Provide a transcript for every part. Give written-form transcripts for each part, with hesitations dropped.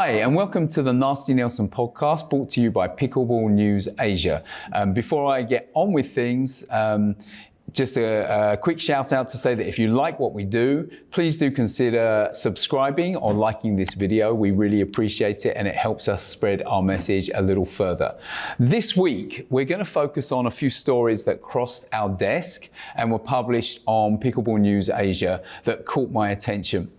Hi, and welcome to the Nasty Nelson podcast, brought to you by Pickleball News Asia. Before I get on with things, just a quick shout out to say that if you like what we do, please do consider subscribing or liking this video. We really appreciate it and it helps us spread our message a little further. This week, we're going to focus on a few stories that crossed our desk and were published on Pickleball News Asia that caught my attention.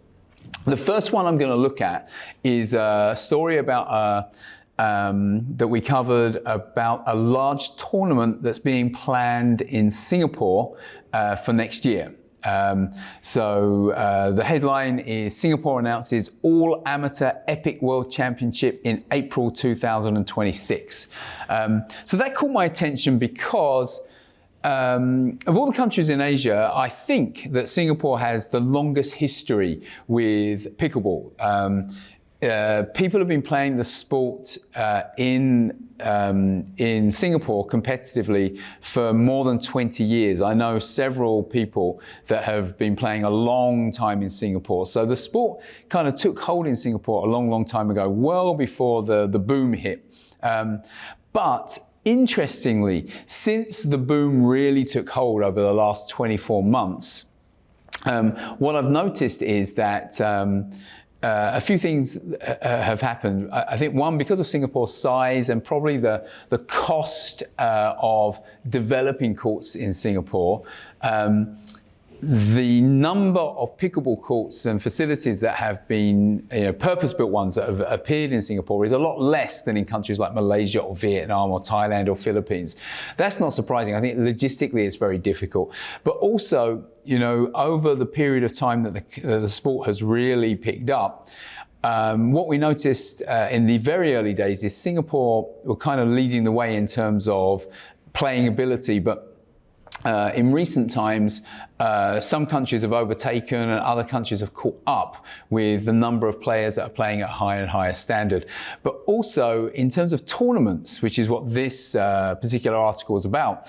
The first one I'm going to look at is a story about that we covered about a large tournament that's being planned in Singapore for next year. The headline is Singapore announces all amateur Epic World Championship in April 2026. So that caught my attention because of all the countries in Asia, I think that Singapore has the longest history with pickleball. People have been playing the sport in Singapore competitively for more than 20 years. I know several people that have been playing a long time in Singapore. So the sport kind of took hold in Singapore a long, long time ago, well before the boom hit. But interestingly, since the boom really took hold over the last 24 months, what I've noticed is that a few things have happened. I think one, because of Singapore's size and probably the cost of developing courts in Singapore, the number of pickleball courts and facilities that have been, purpose-built ones that have appeared in Singapore is a lot less than in countries like Malaysia or Vietnam or Thailand or Philippines. That's not surprising. I think logistically it's very difficult. But also, over the period of time that the sport has really picked up, what we noticed in the very early days is Singapore were kind of leading the way in terms of playing ability, but in recent times, some countries have overtaken and other countries have caught up with the number of players that are playing at a higher and higher standard. But also in terms of tournaments, which is what this particular article is about,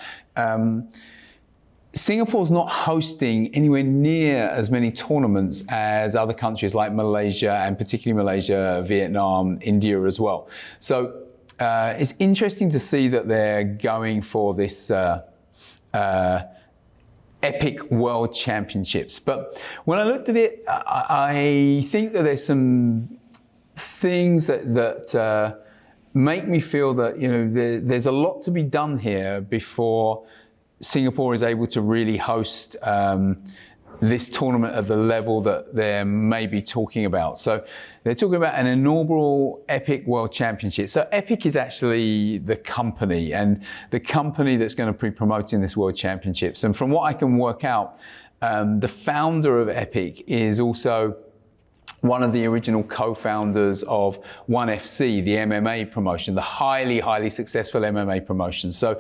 Singapore's not hosting anywhere near as many tournaments as other countries like Malaysia, and particularly Malaysia, Vietnam, India as well. So it's interesting to see that they're going for this Epic World Championships. But when I looked at it, I think that there's some things that make me feel that there's a lot to be done here before Singapore is able to really host this tournament at the level that they're maybe talking about. So they're talking about an inaugural Epic World Championship. So Epic is actually the company, and the company that's going to be promoting this World Championships. And from what I can work out, the founder of Epic is also one of the original co-founders of ONE FC, the MMA promotion, the highly, highly successful MMA promotion. So,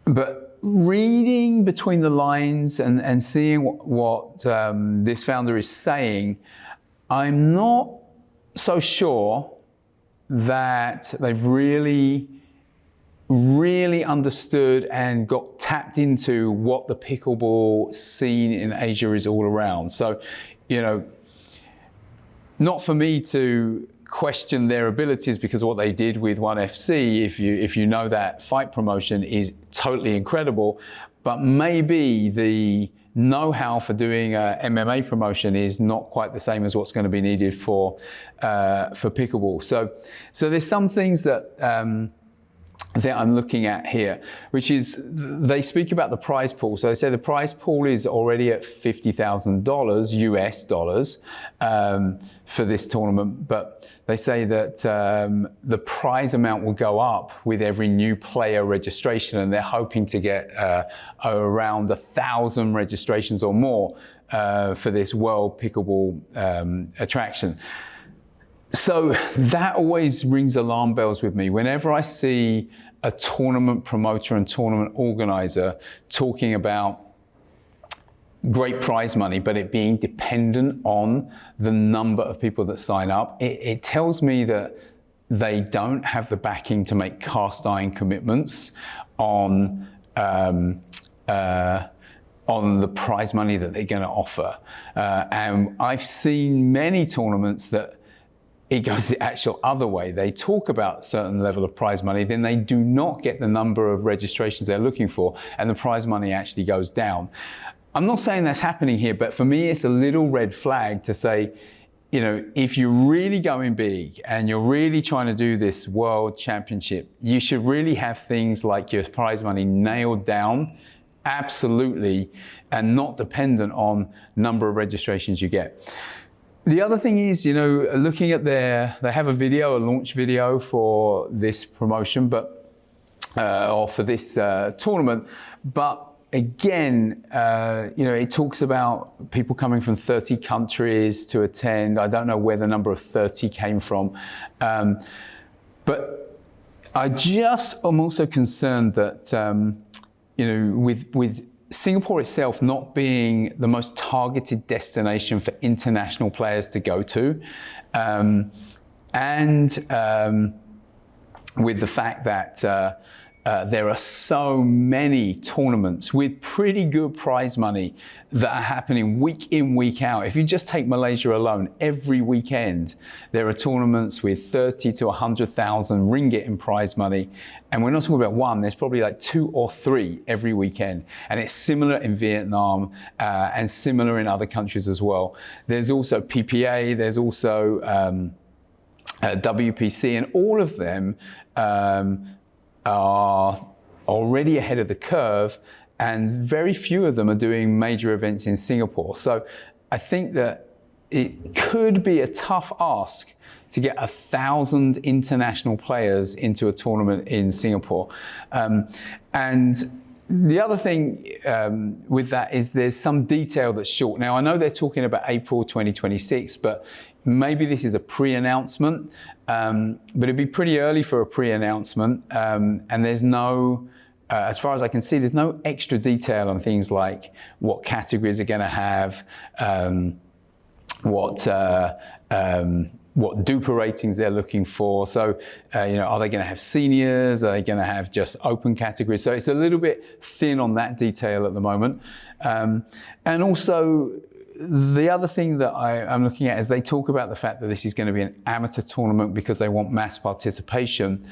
but reading between the lines and seeing what this founder is saying, I'm not so sure that they've really understood and got tapped into what the pickleball scene in Asia is all around. So, not for me to question their abilities, because what they did with ONE FC, if you know that fight promotion, is totally incredible. But maybe the know-how for doing a MMA promotion is not quite the same as what's going to be needed for pickleball. So there's some things that I'm looking at here, which is they speak about the prize pool. So they say the prize pool is already at $50,000 US dollars for this tournament, but they say that the prize amount will go up with every new player registration, and they're hoping to get around 1,000 registrations or more for this World Pickleball attraction. So that always rings alarm bells with me. Whenever I see a tournament promoter and tournament organizer talking about great prize money, but it being dependent on the number of people that sign up, it tells me that they don't have the backing to make cast iron commitments on the prize money that they're going to offer. And I've seen many tournaments that it goes the actual other way. They talk about a certain level of prize money, then they do not get the number of registrations they're looking for, and the prize money actually goes down. I'm not saying that's happening here, but for me, it's a little red flag to say, you know, if you're really going big and you're really trying to do this world championship, you should really have things like your prize money nailed down, absolutely, and not dependent on number of registrations you get. The other thing is, you know, looking at they have a launch video for this promotion, or for this tournament, but again, you know, it talks about people coming from 30 countries to attend. I don't know where the number of 30 came from, but I'm also concerned that, you know, with Singapore itself not being the most targeted destination for international players to go to, and with the fact that there are so many tournaments with pretty good prize money that are happening week in, week out. If you just take Malaysia alone, every weekend there are tournaments with 30 to 100,000 ringgit in prize money. And we're not talking about one, there's probably like 2 or 3 every weekend. And it's similar in Vietnam and similar in other countries as well. There's also PPA, there's also WPC, and all of them are already ahead of the curve, and very few of them are doing major events in Singapore. So I think that it could be a tough ask to get 1,000 international players into a tournament in Singapore. And the other thing with that is there's some detail that's short. Now, I know they're talking about April 2026, but maybe this is a pre-announcement, but it'd be pretty early for a pre-announcement. And there's no, as far as I can see, there's no extra detail on things like what categories are going to have, what DUPA ratings they're looking for. So, you know, are they going to have seniors? Are they going to have just open categories? So it's a little bit thin on that detail at the moment. And also, the other thing that I'm looking at is they talk about the fact that this is going to be an amateur tournament because they want mass participation.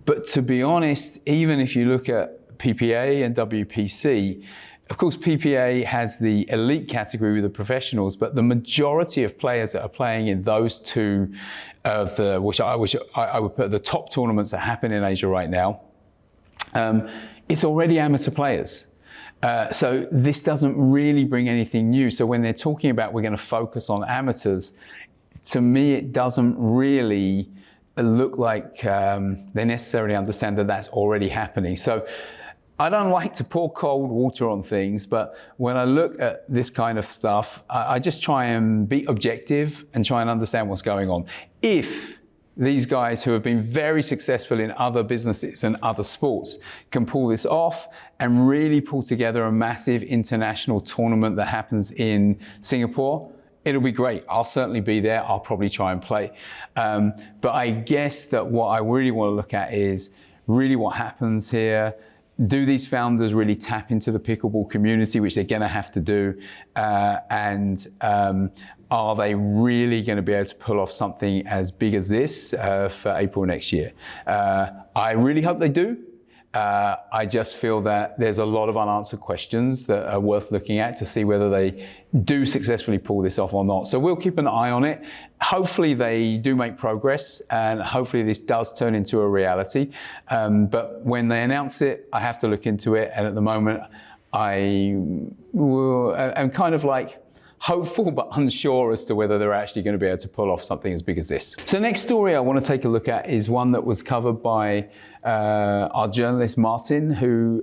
But to be honest, even if you look at PPA and WPC, of course, PPA has the elite category with the professionals, but the majority of players that are playing in those two of which I would put the top tournaments that happen in Asia right now, it's already amateur players. So this doesn't really bring anything new. So when they're talking about we're going to focus on amateurs, to me it doesn't really look like they necessarily understand that that's already happening. So I don't like to pour cold water on things, but when I look at this kind of stuff, I just try and be objective and try and understand what's going on. If these guys who have been very successful in other businesses and other sports can pull this off and really pull together a massive international tournament that happens in Singapore, it'll be great. I'll certainly be there. I'll probably try and play. But I guess that what I really want to look at is really what happens here. Do these founders really tap into the pickleball community, which they're going to have to do? And are they really going to be able to pull off something as big as this for April next year? I really hope they do. I just feel that there's a lot of unanswered questions that are worth looking at to see whether they do successfully pull this off or not. So we'll keep an eye on it. Hopefully they do make progress, and hopefully this does turn into a reality. But when they announce it, I have to look into it. And at the moment, I'm kind of like hopeful but unsure as to whether they're actually going to be able to pull off something as big as this. So next story I want to take a look at is one that was covered by our journalist Martin, who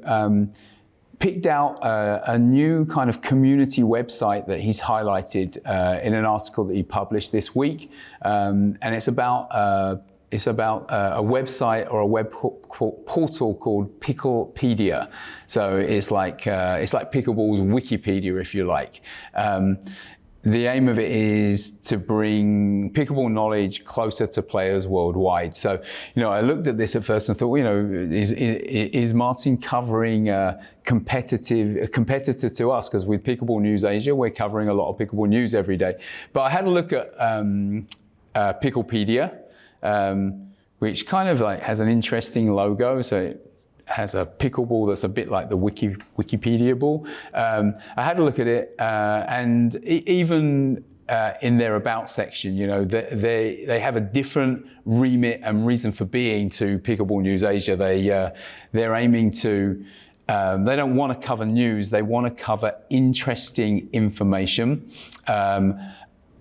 picked out a new kind of community website that he's highlighted in an article that he published this week, and it's about a website or a web portal called Picklepedia. So it's like Pickleball's Wikipedia, if you like. The aim of it is to bring pickleball knowledge closer to players worldwide. So, you know, I looked at this at first and thought, you know, is Martin covering a competitor to us? Because with Pickleball News Asia, we're covering a lot of pickleball news every day. But I had a look at Picklepedia, which kind of like has an interesting logo. So it has a pickleball that's a bit like the Wikipedia ball. I had a look at it, and even in their about section, you know, they have a different remit and reason for being to Pickleball News Asia. They're aiming to. They don't want to cover news. They want to cover interesting information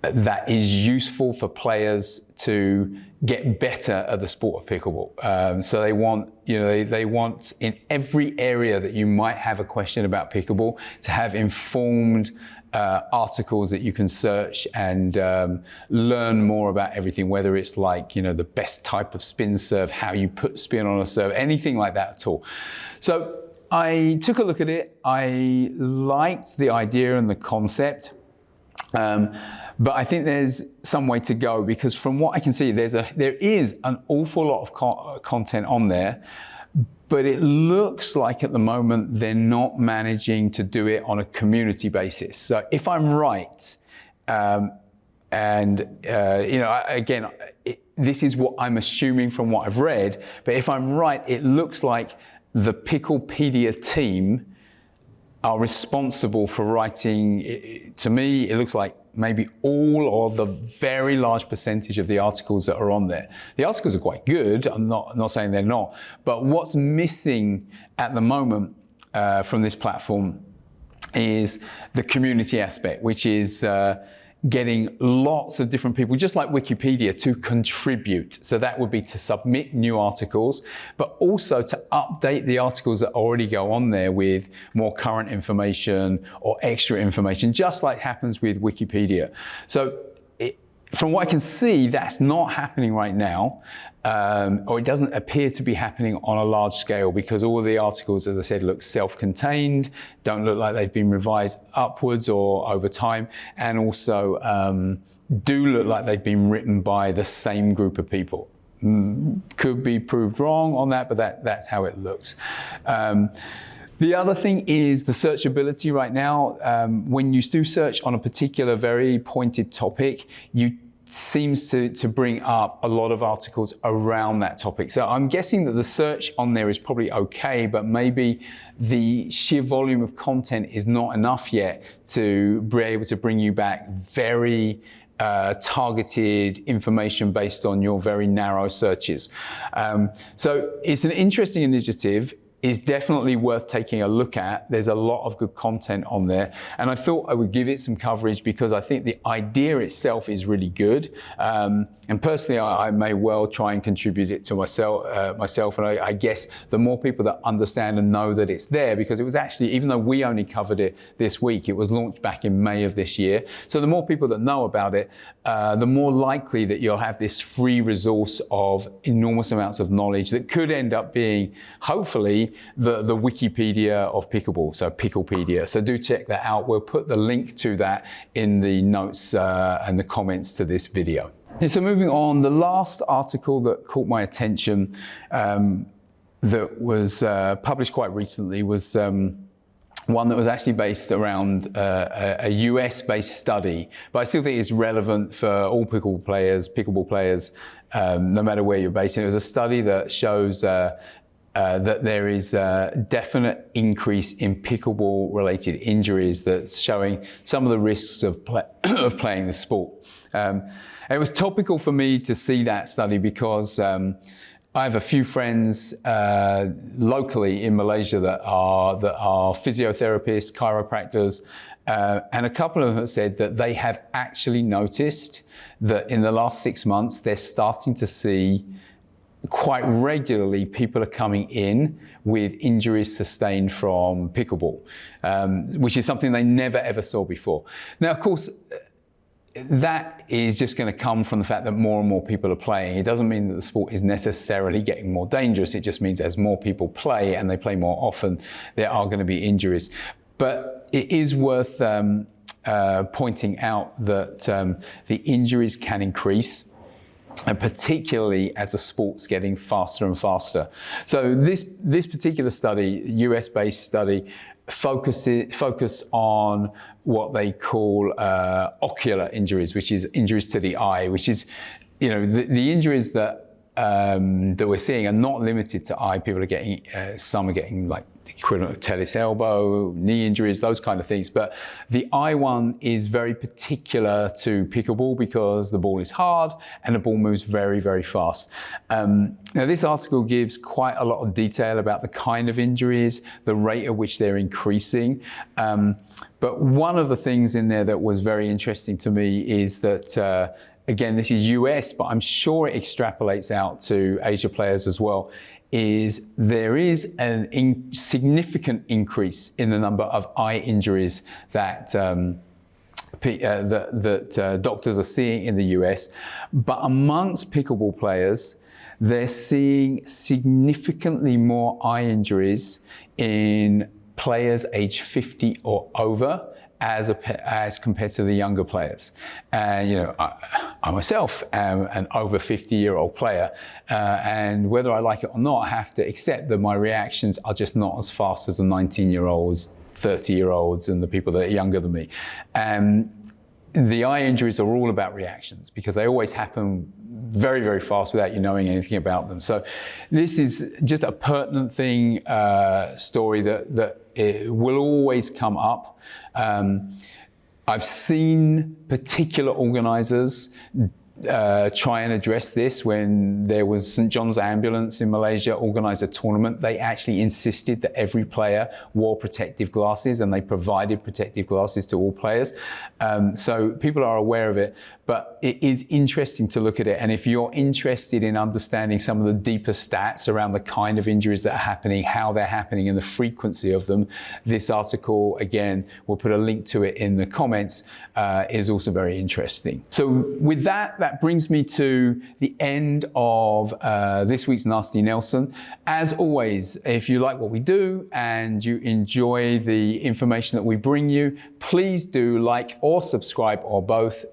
that is useful for players to get better at the sport of pickleball. So they want, you know, they want in every area that you might have a question about pickleball to have informed articles that you can search and learn more about everything, whether it's like, you know, the best type of spin serve, how you put spin on a serve, anything like that at all. So I took a look at it. I liked the idea and the concept. But I think there's some way to go, because from what I can see, there is an awful lot of content on there, but it looks like at the moment they're not managing to do it on a community basis. So if I'm right, you know, again, this is what I'm assuming from what I've read, but if I'm right, it looks like the Picklepedia team are responsible for writing, to me, it looks like maybe all or the very large percentage of the articles that are on there. The articles are quite good, I'm not saying they're not, but what's missing at the moment from this platform is the community aspect, which is getting lots of different people, just like Wikipedia, to contribute. So that would be to submit new articles, but also to update the articles that already go on there with more current information or extra information, just like happens with Wikipedia. So from what I can see, that's not happening right now, or it doesn't appear to be happening on a large scale, because all of the articles, as I said, look self-contained, don't look like they've been revised upwards or over time, and also do look like they've been written by the same group of people. Could be proved wrong on that, but that's how it looks. The other thing is the searchability right now. When you do search on a particular very pointed topic, you seems to bring up a lot of articles around that topic. So I'm guessing that the search on there is probably okay, but maybe the sheer volume of content is not enough yet to be able to bring you back very targeted information based on your very narrow searches. So it's an interesting initiative. Is definitely worth taking a look at. There's a lot of good content on there, and I thought I would give it some coverage because I think the idea itself is really good. And personally, I may well try and contribute it to myself. And I guess the more people that understand and know that it's there, because it was actually, even though we only covered it this week, it was launched back in May of this year. So the more people that know about it, the more likely that you'll have this free resource of enormous amounts of knowledge that could end up being, hopefully, the Wikipedia of pickleball, so Picklepedia. So do check that out. We'll put the link to that in the notes and the comments to this video. So moving on, the last article that caught my attention that was published quite recently was one that was actually based around a US-based study, but I still think it's relevant for all pickleball players, no matter where you're based. And it was a study that shows that there is a definite increase in pickleball-related injuries that's showing some of the risks of playing the sport. It was topical for me to see that study because I have a few friends locally in Malaysia that are physiotherapists, chiropractors, and a couple of them have said that they have actually noticed that in the last 6 months they're starting to see quite regularly people are coming in with injuries sustained from pickleball, which is something they never ever saw before. Now, of course, that is just going to come from the fact that more and more people are playing. It doesn't mean that the sport is necessarily getting more dangerous. It just means as more people play and they play more often, there are going to be injuries. But it is worth pointing out that the injuries can increase, and particularly as the sport's getting faster and faster. So this particular study, US-based study, focus on what they call ocular injuries, which is injuries to the eye, which is, the injuries that we're seeing are not limited to eye. People are getting, some are getting like the equivalent of tennis elbow, knee injuries, those kind of things. But the eye one is very particular to pickleball because the ball is hard and the ball moves very, very fast. Now this article gives quite a lot of detail about the kind of injuries, the rate at which they're increasing. But one of the things in there that was very interesting to me is that, again, this is US, but I'm sure it extrapolates out to Asia players as well, is there is an significant increase in the number of eye injuries that doctors are seeing in the US. But amongst pickleball players, they're seeing significantly more eye injuries in players aged 50 or over, as compared to the younger players. I myself am an over 50-year-old player, and whether I like it or not, I have to accept that my reactions are just not as fast as the 19-year-olds, 30-year-olds, and the people that are younger than me. The eye injuries are all about reactions because they always happen very, very fast without you knowing anything about them. So this is just a pertinent thing, story that it will always come up. I've seen particular organizers try and address this. When there was St. John's Ambulance in Malaysia organized a tournament, they actually insisted that every player wore protective glasses, and they provided protective glasses to all players. So people are aware of it, but it is interesting to look at it. And if you're interested in understanding some of the deeper stats around the kind of injuries that are happening, how they're happening, and the frequency of them, this article, again, we'll put a link to it in the comments, is also very interesting. So with that brings me to the end of this week's Nasty Nelson. As always, if you like what we do and you enjoy the information that we bring you, please do like or subscribe or both,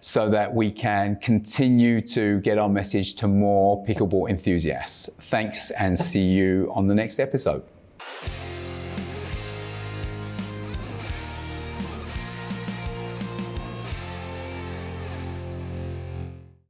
so that we can continue to get our message to more pickleball enthusiasts. Thanks, and see you on the next episode.